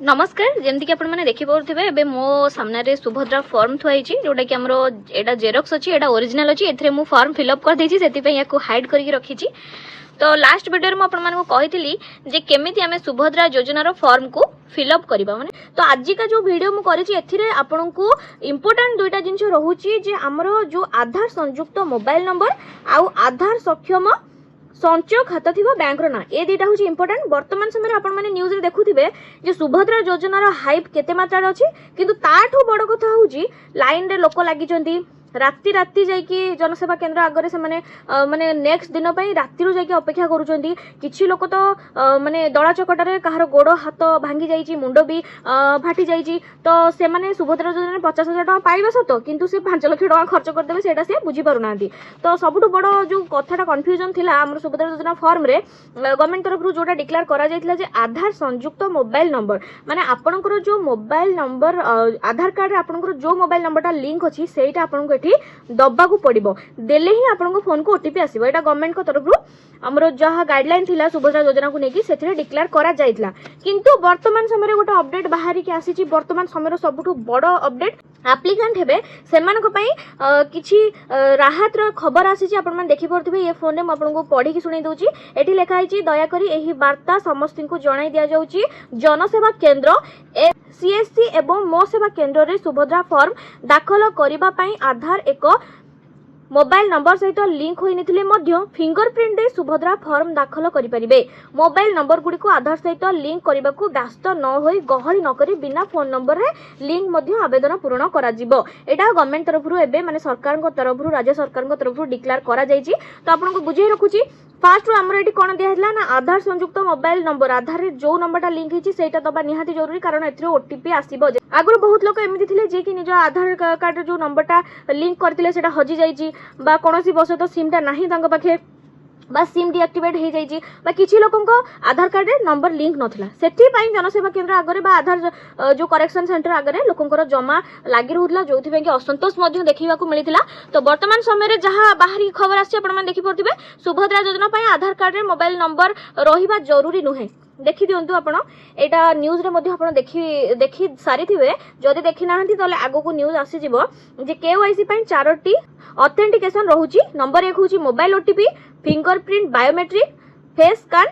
नमस्कार जमती कि आपने देखी पारे मो सामने सुभद्रा फॉर्म थुआई जोटा कि आमर एटा जेरक्स अच्छी एटा ओरिजिनल अच्छी ए मु फॉर्म फिलअप कर देछि सेति या हाइड करके रखी। तो लास्ट वीडियो में आपको कही जे केमिति आमे सुभद्रा योजनार फॉर्म को फिलअप करबा माने। तो आज का जो वीडियो मु करिछि एथिरे आपनकु इंपोर्टेंट दुईटा जिंस रहुछि जे हमरो जो आधार संयुक्त मोबाइल नंबर आउ आधार सक्षम संचय खाता थी बैंक ना ए दुटा हूँ इंपोर्टेंट। वर्तमान समय आपण मैंने न्यूज रे देखुथिबे जे सुभद्रा योजनार हाइप केते मात्रा अछि किंतु ताठू बड़ कथा हूँ लाइन रे लोक लागिचंती राति राति जाइकी जनसेवा केंद्र आगे से माने नेक्स्ट दिन राति जाइकी अपेक्षा करुचंती। किछि लोक तो माने दला चकटारे कहार गोड़ हाथ भांगी जाइची मुंड भी फाटी जाइची। तो से माने सुभद्रा योजना 50,000 टका पाइबा सत किंतु से 5 लाख टका खर्च करदेबे सेटा से बुझी पारु नांती। तो सबुठु बड़ जो कथाटा कन्फ्यूजन थिला हमर सुभद्रा योजना फॉर्म रे गवर्नमेंट तरफ रु जोटा डिक्लेयर करा जायतिला जे आधार संयुक्त मोबाइल नंबर माने आपनकर जो मोबाइल नंबर आधार कार्ड रे आपनकर जो मोबाइल नंबरटा लिंक अछि सेटा आपनको एठी दबाकू पड़िबो देले ही आपनको फोन को ओटीपी आसीबो। एटा गवर्नमेंट को तरफ रु हमरो जहा गाइडलाइन थिला सुभद्रा योजना को नेकी सेथिरे डिक्लेयर करा जायतिला। किंतु वर्तमान समय रे गोटा अपडेट बाहरी के आसीची। वर्तमान समय रो सबुठु बड़ अपडेट एप्लिकेंट हेबे सेमान को पई किछि राहत रो खबर आसीची। आपण मन देखि परथिबे ये फोन रे म आपनको पढी कि सुनै दोची। एठी लेखा आइची दया करी एही वार्ता समस्त को जणाई दिया जाउची जनसेवा केंद्र सीएससी एवं मो सेवा केंद्र रे सुभद्रा फॉर्म दाखल करिबा पई आधार एक मोबाइल नंबर सहित लिंक होई नथिले मध्य फिंगरप्रिंट दे सुभद्रा फॉर्म दाखल करि परिबे। मोबाइल नंबर गुडी को आधार सहित लिंक करबा को व्यस्त न होई गहली न करी बिना फोन नंबर रे लिंक मध्य आवेदन पूर्ण करा जिवो। एटा गवर्नमेंट तरफ रु एबे माने सरकार को तरफ रु राज्य सरकार को तरफ रु डिक्लेयर करा जायची। तो आपन को बुझे रखुची फास्ट हमर एटी कोन दिया हला ना आधार संयुक्त मोबाइल नंबर आधार रे जो नंबरटा लिंक हिची सेटा दबा निहाती जरूरी कारण एथरे ओटीपी आसीबो। आगुर बहुत लोक एमिति थिले जे कि निज आधार कार्ड जो नंबरटा लिंक करथिले सेटा हजी जाईची बा कोनोसी बसत सिमटा नाही तांग पाखे बा सिम डीएक्टिवेट हो जाइए बा किछि लोकंको आधार कार्ड रे नंबर लिंक नथिला सेठी पई जनसेवा केंद्र आगरे बा आधार जो करेक्शन सेंटर आगरे लोकंकर जमा लागि रहउतला जोथि पई कि असंतोष मध्य देखिबा को मिलिथिला। तो वर्तमान समय रे जहां बाहरी खबर आछि आपण मन देखि परथिबे सुभद्रा योजना पई आधार कार्ड रे मोबाइल नंबर रहिबा जरूरी नुहे। देखि दियंतु आपण एटा न्यूज रे मध्ये आपण देखि सारी थिबे जदि देखि नाहंती तले आगो को न्यूज आसी जिवो जे केवाईसी पई 4टी ऑथेंटिकेशन रहउची। नंबर 1 होची mobile OTP fingerprint biometric face scan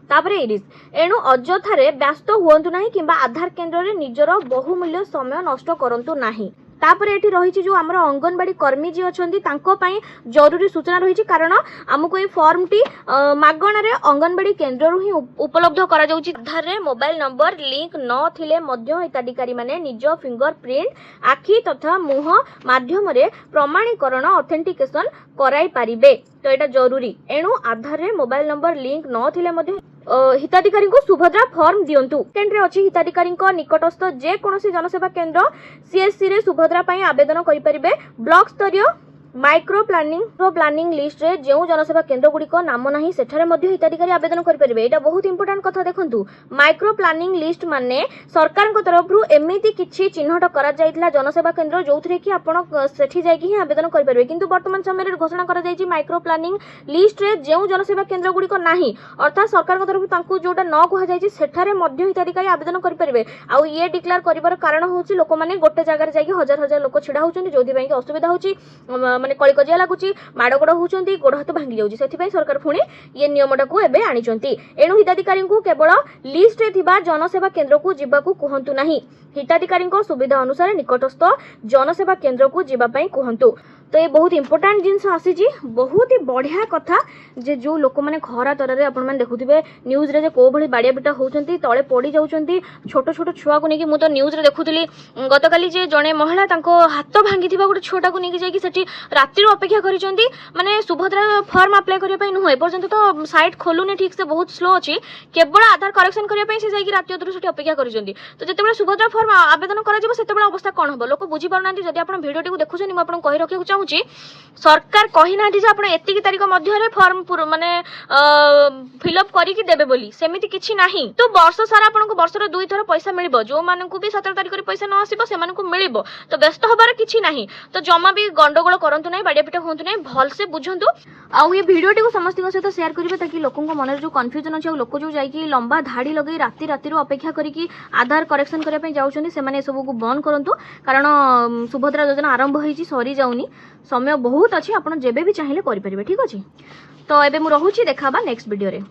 तापरे इरिस। एणु अजथारे व्यस्त हुअंतु नाही किंबा आधार केंद्र रे निजरो बहुमूल्य समय नष्ट करंतु नाही। तापरे एठी रहिछि जो हमर अंगनवाड़ी कर्मी जी अछंती तांको पई जरूरी सूचना रहिछि कारण हमको ए फॉर्म टी मागणा रे अंगनवाड़ी केंद्र रु ही उपलब्ध करा जाउछि। आधार रे मोबाइल नंबर लिंक न थिले मध्य हिताधिकारी माने निज फिंगरप्रिंट आखि तथा मुह माध्यम रे प्रमाणीकरण ऑथेंटिकेशन कराई परिबे। तो एटा जरूरी एणु आधार रे मोबाइल नंबर लिंक न थिले मध्य हिताधिकारी को सुभद्रा फॉर्म दियंतु। केंद्र अछि हिताधिकारी निकटस्थ जे कोनोसी जनसेवा केंद्र सीएससी रे सुभद्रा पई आवेदन करि परिबे। ब्लॉक स्तरीय माइक्रो प्लानिंग लिस्ट रे जेउ जनसेवा केंद्र गुडी को नाम नाही सेठारे मध्य हिताधिकारी आवेदन करि परिबे। एटा बहुत इंपोर्टेंट कथा देखंतु। माइक्रो प्लानिंग लिस्ट माने सरकार को तरफ रु एमिति किछि चिन्हट करा जायतिला जनसेवा केंद्र जोथरे कि आपण सेठी जाय कि ही आवेदन करि परिबे। किंतु वर्तमान समय रे घोषणा करा जायछि माइक्रो प्लानिंग लिस्ट रे जेउ जनसेवा केंद्र गुडी को नाही अर्थात सरकार को तरफ तांकु जोटा न कहा जायछि सेठारे मध्य हिताधिकारी आवेदन करि परिबे। आ ये डिक्लेयर करिवार कारण होछि लोक माने गोटे जगह रे जाय कि हजार हजार लोक छिडा होचंती जोथि पई कि असुविधा होछि माने कळी कजिया लागुची माडगोड़ होउचंती गोड़ हाथ भांगी जाउची। सेथि पई सरकार पुणी ये नियमटा को एबे आनिचंती। एणु हिताधिकारी को केवल लिस्ट रे थिबा जनसेवा केंद्र को जिबाकू कहंतु नाही हिताधिकारी को सुविधा अनुसार निकटस्थ जनसेवा केंद्र को जिबा पई कहंतु। तो ये बहुत इंपोर्टेंट जिनस आसी बहुत ही बढ़िया कथा जे जो लोक मैंने खरा तरह आपण मैंने देखुथिबे न्यूज रे जे को भली बाड़िया पिटा होउचंती तळे पड़ी जाउचंती छोट छोट छुआ को नेकी मु तो न्यूज रे देखुथिली गतकाली जे जणे महिला तांको हाथ भांगी थिबा गोटे छोटा को नेकी जाई कि सेठी रात्रि अपेक्षा करिसंती माने सुभद्रा फॉर्म अप्लाई करिया पई नुहे पर्यंत तो साइट खोलुने ठीक से बहुत स्लो अछि केवल आधार करेक्शन करिया पई से जाई कि रात्रि अतरु सेठी अपेक्षा करिसंती। तो जेतेबेले सुभद्रा फॉर्म आवेदन करा जिवो सेतेबेले अवस्था कोन हबो लोक बुझी पारनांती। जदि आपण वीडियो टी को देखुछनी म आपण कहि रखिया चाहूँगी सरकार कही ना जे आपण एतिकी तारिख मध्य फॉर्म माने फिलअप करके देबे बोली सेमिति किछि नाही तो वर्ष सारा आपनको वर्षर 2 थर पैसा मिलिबो जो मानकु भी 17 तारिख रे पैसा न आसीबो से मानकु मिलिबो तो व्यस्त होबार किछि नाही तो जमा भी गंडगोल करंतु नाही बाडिया पिटा होंतु नाही भल से बुझंतु आ ये वीडियो टी को समस्त सहित शेयर करिवे ताकि लोकन को मन जो कंफ्यूजन अछि लोक जो जाई कि लंबा धाड़ी लगे राति राति अपेक्षा करिकी आधार करेक्शन करिया पे जाउछनी से माने सब को बंद करंतु कारण सुभद्रा योजना आरंभ होईची सरी जाउनी समय बहुत अच्छी आप जेबे भी चाहिए करें ठीक अच्छे तो एबे मु रहूची देखा नेक्स्ट वीडियो रे।